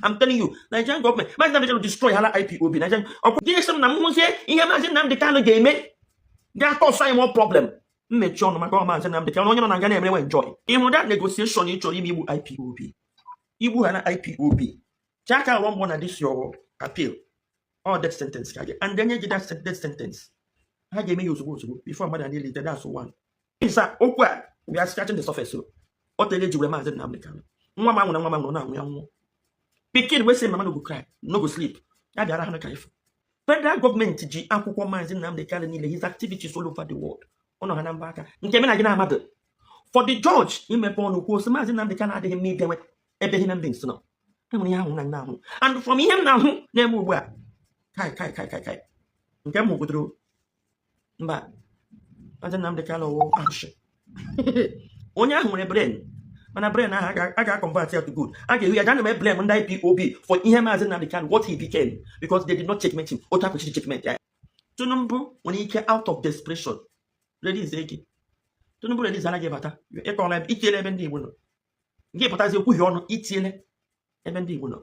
I'm telling you, Nigerian government, Mazi Nnamdi Kanu destroy hala IPOB. Nigerian, this is Mazi Nnamdi Kanu game. That cause more problem. Make sure no matter Mazi Nnamdi Kanu, you know, Nigerian enjoy. Even that negotiation, you Ibu IPOB. Ibu hala IPOB. Chaka one more this your appeal. Or death sentence, and then you get that death sentence. I gave me use before more than later. That's one. It's a we are scratching the surface. So, what the you Mazi Nnamdi Kanu? No. Pikin we say mama no go cry, no go sleep. That the other kind. Federal government ji akwụkwọ Mazi Nnamdi Kanu niile his activities all over the world. Ono hanamba aka. Nke me na gina amado. For the judge, imepe onu kwuo so Mazi Nnamdi Kanu adịghị mma idewe ebe human beings no. Enwere ihe ahụ na ahụ. And from ihe m na ahụ na-eme ugbu a. Kai. Nke m kwudoro. Mba. Mazi Nnamdi Kanu wo action. Onye ahụ nwere brain. Mana brain I got converted to good. I don't blame on IPOB for him as an what he became because they did not checkmate him. Or checkmate. To number when he came out of desperation. Ready is again. To number is a gabata. You echo like each 11 day winner. Give what I say, who on each 11 day winner.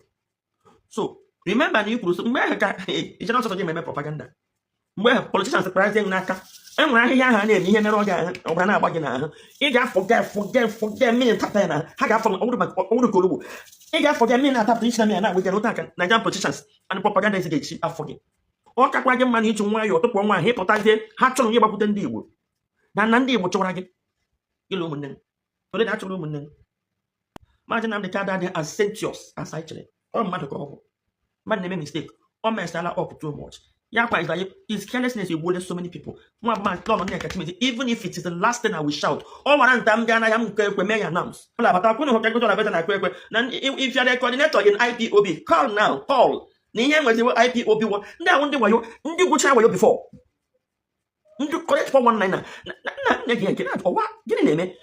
So remember, you could it's not such a propaganda. Where politicians surprising Nneka. And when I hear him, he never got Obana Bagana. He got forget me and Tapena. I got from old Guru. He got forget me and Tapena and we can attack Nigerian politicians and propaganda is against I forget. Or Kakwagan money to why you took one hypothetical, Hatchon Yabu than Dewo. Nandi would Choragi. Illuminate. For the natural woman. Imagine I'm the card as sentious as actually. Or Mataco. But name mistake. Or my style up too much. Yapa is like his carelessness will bully so many people. Even if it is the last thing I will shout. Oh, I am may announce. If you are the coordinator in IPOB, call now. Call. Nihem was the IPOB one. Now wonder why you go before. You collect for 199. Or what? Get in me.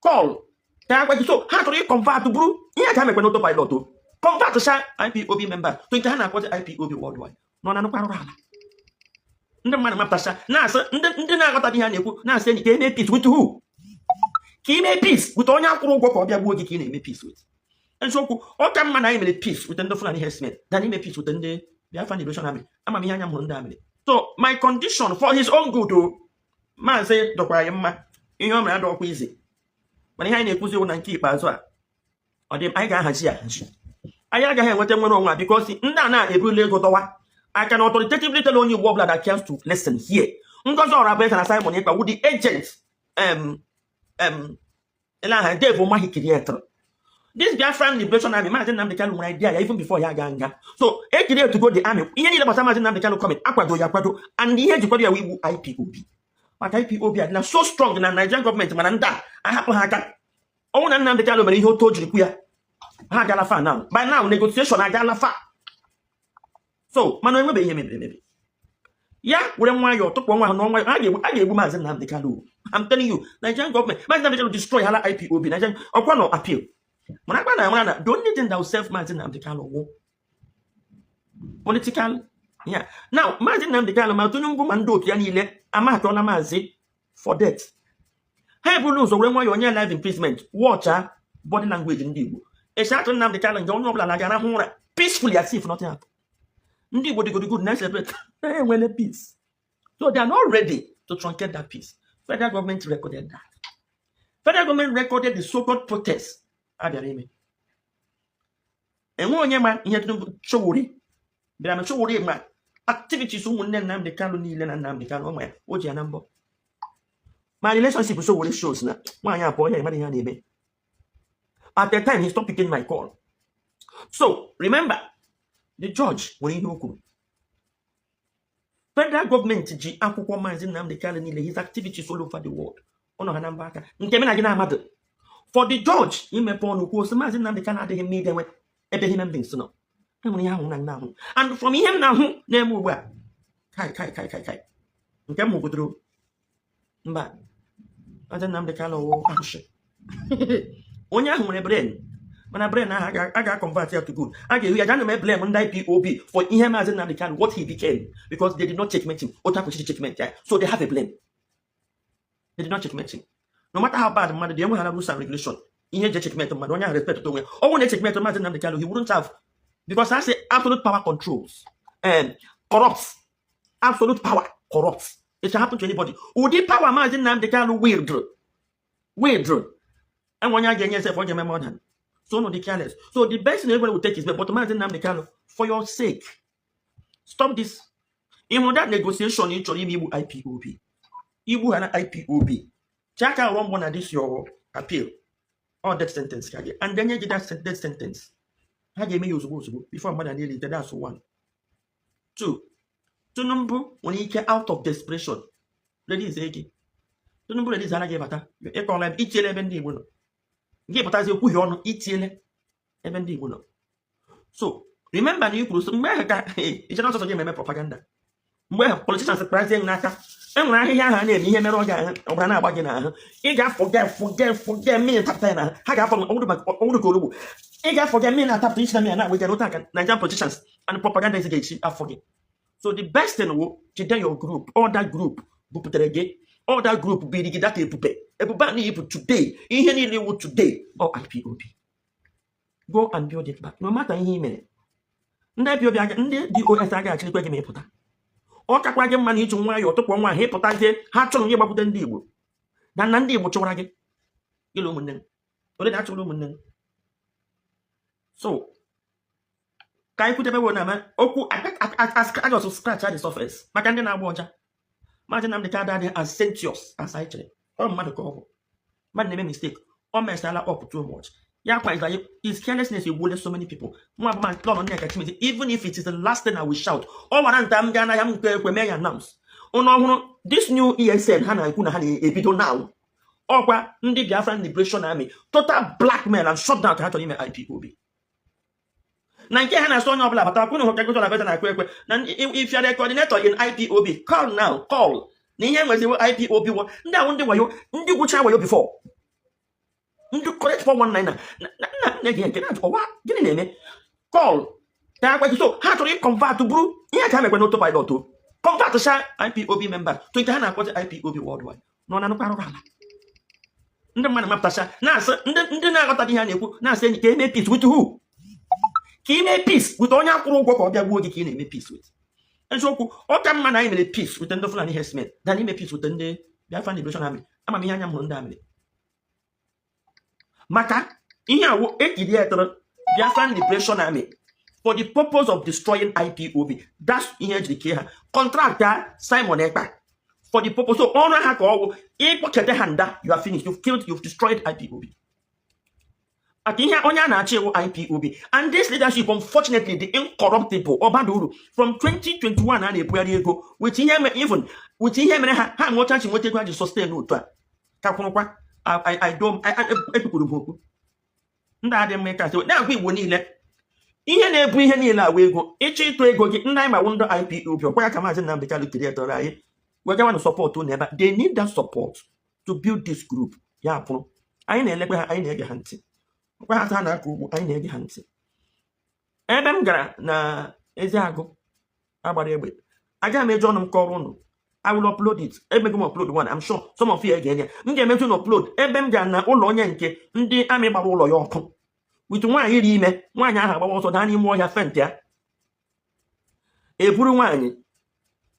Call. So how do you convert to brew? Yeah, time when autopilot to convert to IPOB member to Ghana IPOB worldwide. No, ndị mmadụ mapụtasha na-asị ndị na-aghọtaghị ihe na-ekwu na-asị enyi ka eme peace with who? Ka ime peace with onye akwụrụ ụgwọ ka ọ bịa gbuo gị ka ị na-eme peace with. Eziokwu, ọ ka mma na anyị mere peace with ndị Fulani herdsmen than ime peace with ndị Biafran Liberation Army. Ama m ihe anya m hụrụ ndị amịrị. So my condition for his own good o maazị dọkwara ya mma ihe ọ mere adọkwa izi. Mana ihe anyị na-ekwuzi na nke ikpeazụ a ọ dị anyị ga-ahazi ahazi. Anyị agaghị enweta nwere onwe a because ndị a na-ebuli ego dọwa. I can authoritatively tell only wobbler that cares to listen here. Because all our and Simon Nneka with the agents this Biafran Liberation Army, Mazi Nnamdi Kanu idea even before Yaganga. So he created to go the army. He need about Mazi Nnamdi Kanu coming Aquado, and he had to go there with IPOB. But IPOB are now so strong in the Nigerian government, Mananda. I happen to have own Nnamdi Kanu, but he told you queer. I got a now. By now, negotiation, I got a so, Manuel maybe. Yeah, we don't want you to one I gave Mazi Nnamdi Kanu. I'm telling you, Nigerian government, Mazi Nnamdi Kanu destroy hala IPOB, Nigerian or no appeal. When I don't need them that will self Mazi Nnamdi Kanu. Political, yeah. Now, Mazi Nnamdi Kanu, Matunumbu Mando, Yanile, Amatola Mazi for death. Hey, Bruno, so when you're on your life imprisonment, water, body language in the a certain Nnamdi Kanu and John Nobla peacefully as if nothing happened. Ndi would go good nice well peace. So they are not ready to truncate that peace. Federal government recorded that. Federal government recorded the so-called protests at the Remy. And one young man here to show worry. But I'm sure worry man. Activities who will name the Kanu Nilan and Nnamdi Kanu. What's your number? My relationship with so worry shows now. Why am I at the time he stopped picking my call. So remember. The judge when he oku. Federal government ji akwụkwọ Mazi Nnamdi Kanu niile his activities all over the world. Ono hanamba aka. Nke me na gina amado. For the judge imepe onu kwuo so Mazi Nnamdi Kanu adịghị mma idewe ebe human beings no. Enwere ihe ahụ na ahụ. And from ihe m na ahụ na-eme ugbu a. Kai. Nke m kwudoro. Mba. Mazi Nnamdi Kanu wo action. Onye ahụ nwere brain. When I brain I got converted to good. I don't blame on IPOB for him as an American what he became because they did not checkmate him. Checkmate, so they have a blame. They did not checkmate him. No matter how bad the money, they don't have rules and regulation. ihe je checkmate mmadụ onye ahụ respect onwe ya. Ọ bụrụ na checkmate Maazị Nnamdi Kanu, he wouldn't have, because I say absolute power controls and corrupts. Absolute power corrupts. It can happen to anybody. Ụdị power Maazị Nnamdi Kanu withdraw. And when you get yourself for more than so no, the careless. So the best thing everybody will take is but Maazị Nnamdi Kanu, for your sake, stop this. In that negotiation, you should be IPOB. You have an IPOB. Check out one of this your appeal or death sentence, and then you get that death sentence. How gave me use before more than nearly that's 1. 2. To number when you get out of desperation. Ladies, 80. To number ladies, I gave at you call them each 11 day. Give us your kuyon each 11 day. So remember, you could it's not such a game propaganda. Well, politicians are pricing Nneka. And when I hear her name, you never get over now. You got forget me and Tapena. I got from old Guru. You got forget me and Tapena, and we can attack Nigerian politicians and propaganda is against. I forget. So the best thing will to your group, or that group, or that group be the that everybody today, in any way today, or IPOB. Go and build it back. No matter him. The OS actually going to put. Ọ kakwa gị mma na iji nwa ya ọtụkpọ nwa ahụ ịpụtazie ha chọrọ ihe gbapụta ndị Igbo na ndị Igbo chọwara gị ile ụmụnne m ole na achọrọ ụmụnne m. So ka anyị kwutebe bụ na okwu I just scratch at the surface maka ndị na-agba ọja. Maazị Nnamdi Kanu adịghị as sentious as anyị chere. Ọ mmadụ ka ọ bụ mmadụ na-eme mistake. Ọ mesala up too much. Yeah, quite like his carelessness will so many people. Lolo Nneka, even if it is the last thing I will shout. Oh, I announce. Oh no, this new ESN Hana Kuna Hani Epido now. Oh, Ndi Biafran Liberation Army. Total blackmail and shut down to IPOB. Nanke Hana Stone of Lava, and if you are the coordinator in IPOB, call now, call. Nihan was the IPOB. Now, wonder why you before. You correct for 19. Call. So, how do you convert to Brew? Yeah, come when not pilot to convert to IPOB member to IPOB worldwide. No, no, no. The man of Tasha. Now, sir, now saying, can make peace with who? Can make peace with all your work or their work, can make peace with. And so, what can man I make peace with the Fulani Hesman? Then he make peace with the Biafran Liberation Army. I'm a Mianyam Hundammy. Maka, here Biafran Liberation Army for the purpose of destroying IPOB. That's here the care. Contractor Simon Ekpa for the purpose of honor Hako. You are finished. You've killed. You've destroyed IPOB. I think here on IPOB and this leadership, unfortunately, the incorruptible Obaduru from 2021 and a year ago, which him even with him and how much time will take to sustain I don't make us now we will need it. Ihe na-ebu ihe niile a wee go ịchọ ịtụ ego gị ndị ma wonder IPOB kwa ka Maazị Nnamdi Kanu creator anyị we ga want support never they need that support to build this group ya pụrụ anyị na-elekwe ha anyị na-ege ha ntị kwa ha na-akụ ugbo anyị na-ege ha ntị ebe m gara na Eziagụ agbara egbe aga m eje ọnụ m kọrọ ụnụ I will upload it. Ebe m upload one. I'm sure some of you again. M ga-emetu upload. Ebe m ga na ụlọ onye nke ndị amị gbara ụlọ ya ọkụ. With nwaanyị iri ime, nwaanyị ahụ agbawa ọsọ daa n'ime ọhịa fent ya. Eburu nwaanyị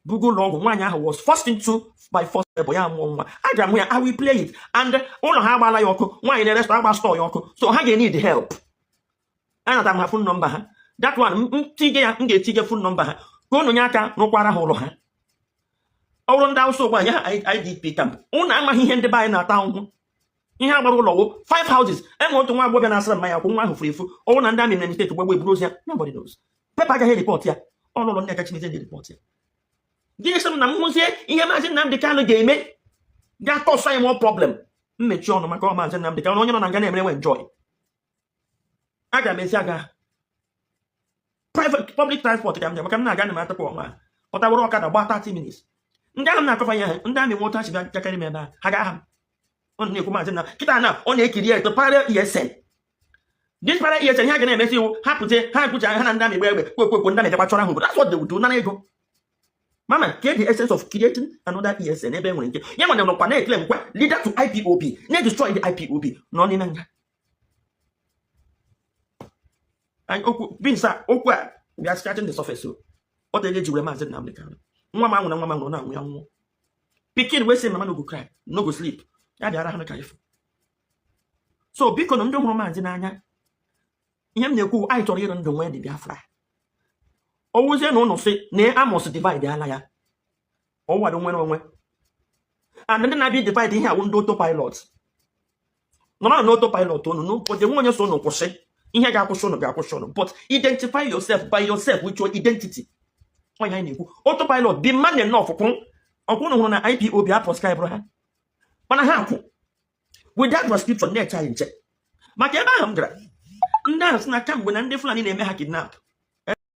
bugo ụlọ ọgwụ nwaanyị ahụ was forced into by force ebo ya mụọ nwa. Aga m ya I will play it and ụlọ ha agbala ya ọkụ. Nwaanyị na-erestọ agba store ya ọkụ. So ha ga-need help. Anata m ha phone number ha. That one m ga-etige phone number ha. Ka unu nye aka rụkwara ha ụlọ ha. Ọrụ ndị Hausa ụgbọ ya IDP camp. Unu amaghị ihe ndị be anyị na-ata ahụhụ. Ihe agbara ụlọ wụ 5 houses. Enwe otu nwa agbọghọ na-asara mmanya akwụ nwa ahụ furu efu. Ọrụ na ndị amị na steeti gbagbo eburu ozi ya. Nobody knows. Pepa agaghị report ya. Lolo Nneka Chineze ndị report ya. Gịnị sị m na m hụzie ihe Maazị Nnamdi Kanu ga-eme ga-akọsọ anyị more problem. Mmechi ọnụ maka Maazị Nnamdi Kanu onye nọ na nga na-emere enjoy. Aga m esi aga private public transport ka m maka m na-aga na m atakwa ọnwa. Ọtawụrụ ọkada gba 30 minutes. Ndị ahụ na-akọfa ya ndị amị nwota chi bịakarị m ebe a ha ga-aha m ọ na-ekwu Maazị na kịta na ọ na-ekiri ya eto para ESN this para ESN ha ga na-emesi iwu ha pụte ha ekwucha ha na ndị amị gbe egbe kwekwe ndị amị bịakwa chọrọ ahụ that's what they would do nara ego mama ke the essence of creating another ESN ebe nwere nke ya nwere nọkwa na-ekele nkwa leader to IPOB na-destroy the IPOB nọ n'ime nga And Binsa, Okwa, we are scratching the surface. So, what the lady reminds Nnamdi Kanu. One man, now. Picking we say, Mama no go cry, no go sleep. Ya the other hand, so, because I'm doing romance in Anya. Yam ne ku I told you on the way the Biafra. Always no say, nay, I must divide the alaya. Oh, I don't want to. And then I be dividing here, I won't do autopilot. No, autopilot, no, but the one you saw no crochet. In here, but identify yourself by yourself with your identity. Autopilot, be man enough for Okun on IPO, prescriber. But I have with that prescription, next time check. Makeba, that's not come when I'm different in a kidnap.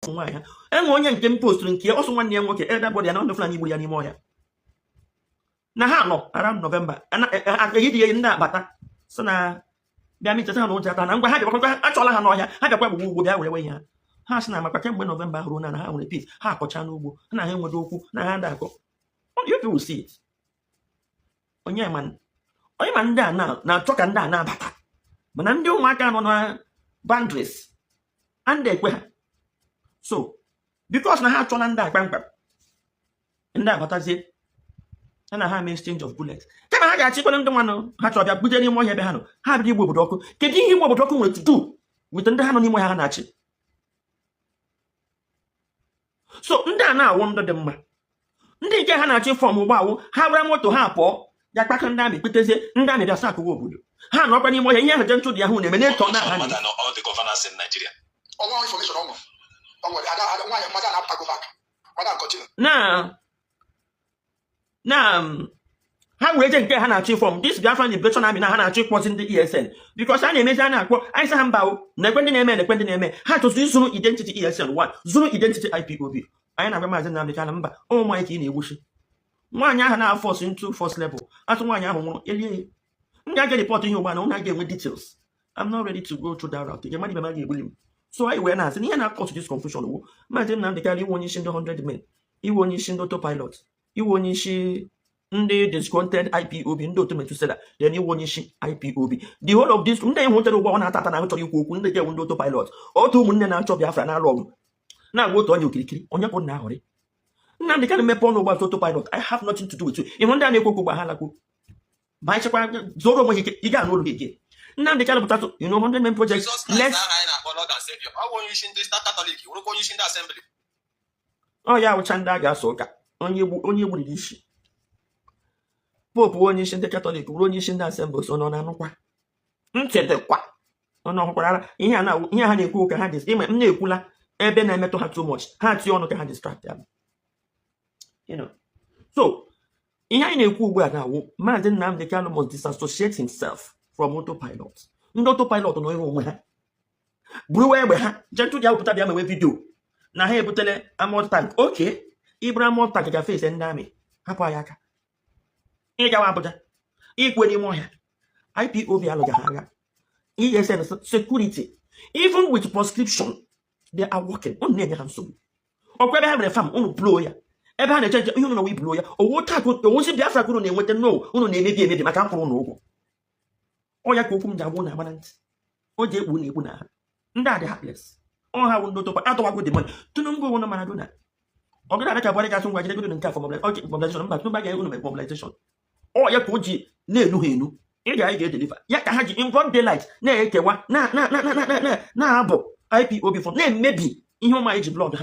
And one young game post in here, also 1 year working, everybody, and on the flanny will anymore. Now, around November, and I get in that, but so now, damn it, I'm going to have actually, I had a problem with that way. Hasna, my November, Runa, and I will repeat, half a channel, and I am with Doku, and I go. You will see it. Oh, yeah, man. Oh, man, now, talk and down now, but I'm doing my kind on boundaries. And they were. So, because I have to land that bankrupt. And that what I say. And I have an exchange of bullets. Can I get chicken on the one? How to have put any more here behind? How do you will talk? Can you hear what we're talking with to do? With the hand on him, Hanachi. So, now I wonder them. They get Hanachi from wow, how I want to have for that back and damn because Ndami does not wood. How not any more here than to the Yahoo and they talk now. All the governors in Nigeria. All more information on. I don't want Madame to go back. Madame continue. Now, how will they get Hanachi from this Biafran liberation army now Hanachi was in the ESN? Because I name is I say Hambao, the name, how to do Zulu identity ESN 1, Zulu identity IPOB. I never imagine Nnamdi number. Oh my kidney wushi. 1 year now force into first level. As 1 year more. I get reporting you one I get with details. I'm not ready to go through that route. Your money William. So I went and he not caught this confusion. Imagine Nnamdi Kanu won't issue the 100 men. He won't issue the autopilot. He won't issue the discontent IPOB. No to say that. Then he won't issue IPOB. The whole of this, they wanted to one at an you couldn't get one autopilot. Or 2 million out of Biafra now long. Now go to on your phone now. Now they can't make on about autopilot. I have nothing to do with you. In one day they go Bahalaku. By Zoro he got no again. Now they can't put you know 100 men projects. Let's how want you using this Catholic? You want using the assembly? Oh yeah, which and that soka. Only would this. Pope one using the Catholic, one using the assembly, so no, no, the qua. Oh no, here now, here had a cook and had this image, Nekula. Eben I met to have too much. Had you on can distract them. You know. So, in a cool word now, Madden Nnamdi Kanu must disassociate himself from autopilot. No autopilot no even Brewer where Gentle Yaputa Yama video. Now here put a more tank. Okay. Ibrahim more tank a face and dammy. Hapayaka. Egawabuta. Equally more. IPOB Alogahaga. ESN security. Even with prescription. They are working on near handsome. Or whether have a farm on blow ya. Ever had a change, you know, we blow ya. Or what type of the one Biafra could name with the no, who name maybe a macaco no. Or ya cook da one abundant. Or they wouldn't wuna. That heartless. Or how would not out of the money. To no go on a maradona. Or get a cabin as soon as you couldn't care for mobilization, but no bag mobilization. Or ya koji, ne no hinu. I get deliver. Yet I had you in broad daylight. Nay, na IPOB for name maybe in your my blog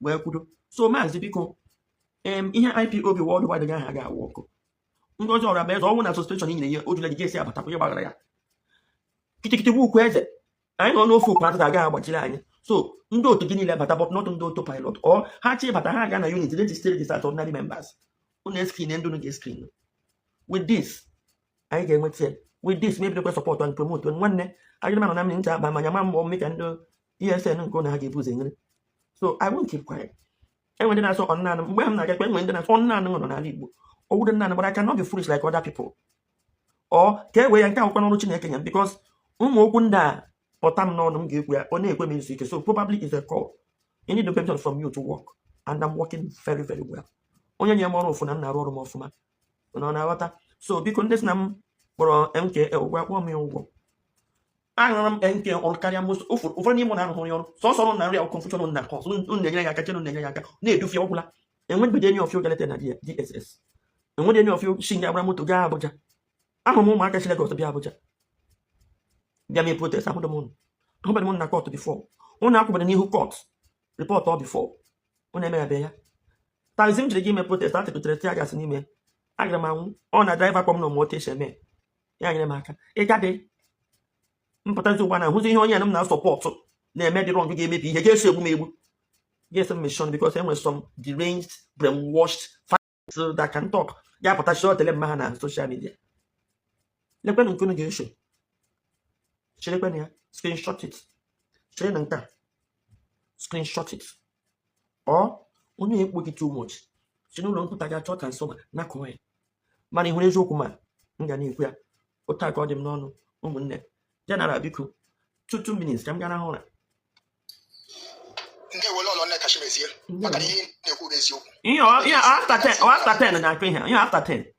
where could so much because in IPOB worldwide the guy I got work. Ngozi or a all one association in the year old like Jesse about Tapuya. Kitty woo quest. I don't know who part of the guy about Chile. So ndo to Guinea but about not on autopilot or Hachi but I had a unit to still decide ordinary members. On screen and don't get screen. With this, I can say with this maybe the support and promote when one day I remember I'm in by my mom or make and ESN and go to have so I won't keep quiet. And when I saw on Nan, when I get when I saw Nan on Alibu, older Nan, but I cannot be foolish like other people. Or get away and count on Chineke because Umokunda or Tam non give where only equipment seeker. So probably is a call. You need the permission from you to work. And I'm working very, very well. Only your more often and I wrote more for my no water. So because this name for MK, what me over. aṅụrụ m nke ọrụ karịa ụfọdụ n'ime na arụghị ọrụ sọsọ ọrụ na nri akwụkwọ mfụchọ na kọs na-enyere ya aka chenụ na-enye ya aka na-edufi ọgwụla enwebeghị enyi ọfịa ogelete na DSS enweghị enyi ọfịa si ndị agbara moto gaa Abuja ahụrụ m ụmụaka si Lagos bịa Abuja bịa mee protest ahụdị m ụnụ ahụbeghị m na kọt bifọ ụnụ akwụbere n'ihu kọt rịpọt ọ bifọ ụnụ eme ya bịa ya tazi m jiri gị ime protest atịkụtere tia gasị n'ime agara m anwụ ọ na draiva kpọm na otu esi eme ya nyere m aka ịgadị mpụtazi ụgba na ahụzi ihe onye m na-asọpọtụ na-eme dị rọng ga-emebi ihe ga-eso egbu m egbu ga-ese m mission because enwere some deranged brainwashed facts that can talk ga-apụta chịrị tele mma ha na social media lekwenụ nke unu ga-eso cherekwenụ ya screenshot it chere na nke a screenshot it ọ onye ekpo gị too much si n'ụlọ mpụta ga chọọ transformer na kọọ ya mana ịhụrụ eziokwu ma m ga na-ekwu ya otu a ka ọ dị m n'ọnụ ụmụnne General biko 2 minutes ka m gara ụra ndị ewele Lolo Nneka chimezie maka ihe na-ekwu eziokwu ihe after 10 na-akụ ihe ihe after 10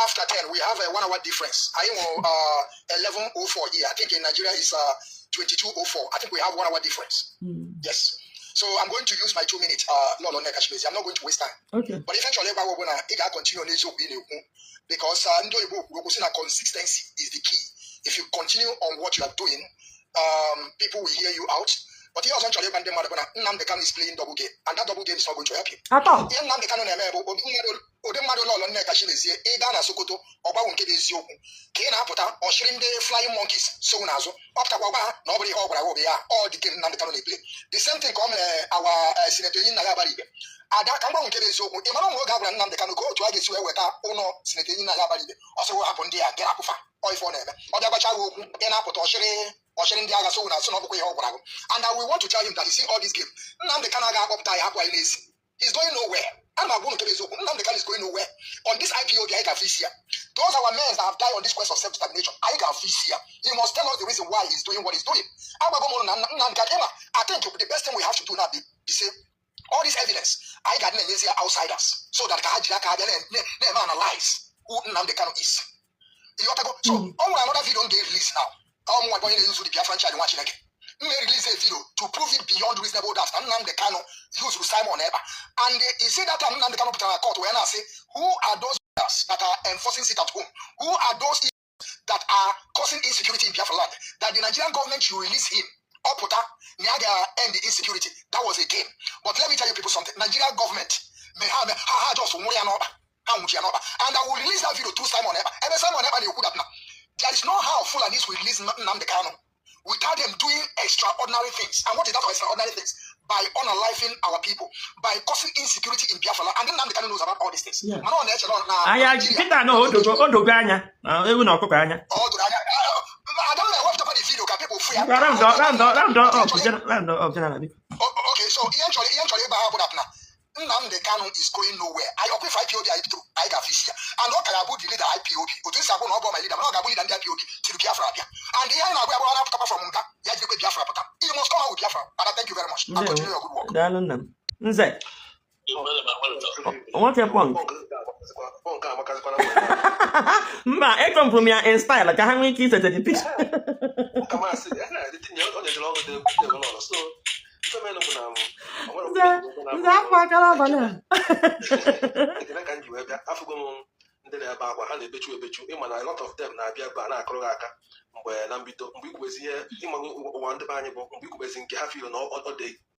after 10 we have a 1 hour difference I know 11:04 here I think in Nigeria is 22:04 I think we have 1 hour difference yes so I'm going to use my 2 minutes Lolo Nneka chimezie I'm not going to waste time okay but eventually ebe agwagwo na ị ga-continue n'eziokwu ị na-ekwu because ndị oyibo kwuru okwu sị na consistency is the key if you continue on what you are doing people will hear you out but ihe ọzọ nchọrọ ịgwa ndị mmadụ bụ na Nnamdi Kanu is playing double game and that double game is not going to help you ihe Nnamdi Kanu na-eme bụ ụdị mmadụ Lolo Nneka chimezie ịga na Sokoto ọgbanwe nke bụ eziokwu ka ị na-apụta ọchịrị ndị flying monkeys so n'azụ ọpụtakwa gwa ha na ọ bụrụ ihe ọ gwara obi ya ọ dị game Nnamdi Kanu na-eple the same thing ka ọ mere awa senator Enyi Nnaga Abaribe ada ka mgbanwe nke bụ eziokwu ị mara nwe oge a gwara Nnamdi Kanu ka otu a ga-esi wee weta ụlọ senator Enyi Nnaga Abaribe ọ sịrị hapụ ndị a gara akụfa ọ ife ọ na-eme ọ bịa gbacha gị okwu ị na-apụta ọchịrị ndị agha so n'azụ na ọ bụkwa ihe ọ gwara gị and we want to tell him that you see all this game Nnamdi Kanu ga-akpọpụta ya hapụ anyị n'ezi he's going nowhere I'm not going to eziokwu Nnamdi Kanu is going nowhere on this IPOB anyị ga-afụ isi ya those our men that have died on this quest of self-determination anyị ga-afụ isi ya he must tell us the reason why he's doing what he's doing agbago m na Nnamdi Kanu I think the best thing we have to do now be say all this evidence I got na-enyezi outsiders so that ka ha jiri aka ha bịa na-eme analyze who Nnamdi Kanu is so o nwere another video m ga-release now ọ nwa onye na-use the Biafran child nwa Chineke m release a video to prove it beyond reasonable doubt na Nnamdi Kanu use Simon Ekpa and you see that time Nnamdi Kanu pụtara na court wee na-asị who are those that are enforcing sit at home who are those that are causing insecurity in Biafra land that the Nigerian government should release him Oputa, Nyaga end the insecurity. That was a game. But let me tell you people something. Nigerian government may have just and I will release that video to Simon Ekpa. And Simon Ekpa, you could have now. There is no how Fulanis will release Nnamdi Kanu without them doing extraordinary things. And what is that extraordinary things? By unaliving our people, by causing insecurity in Biafra. And then Nnamdi Kanu knows about all these things. Yeah. Peter, no, Odoganya. I don't know what about the video. Can people free? Round up, okay, so eventually, Nnamdi Kanu is going nowhere. I open 5 POD, I got fish here. And what can I put the leader IPOB? But this is about my leader, not about the IPOB to the Biafra. And the end, I will have to come from Munga. You have to go Biafra. You must come out with Biafra. And I thank you very much. I continue your good work. Nze. What your point? Ma, I come from your in style. Like I have kids at the pitch. ndị na-ebe akwa ha na-ebechu ịma na a lot of them na-abịa ebe a na-akụrụ gị aka mgbe na mbido mgbe ikwubezi ihe ịma ụwa ndị be anyị bụ mgbe ikwubezi nke ha feel na ọ dị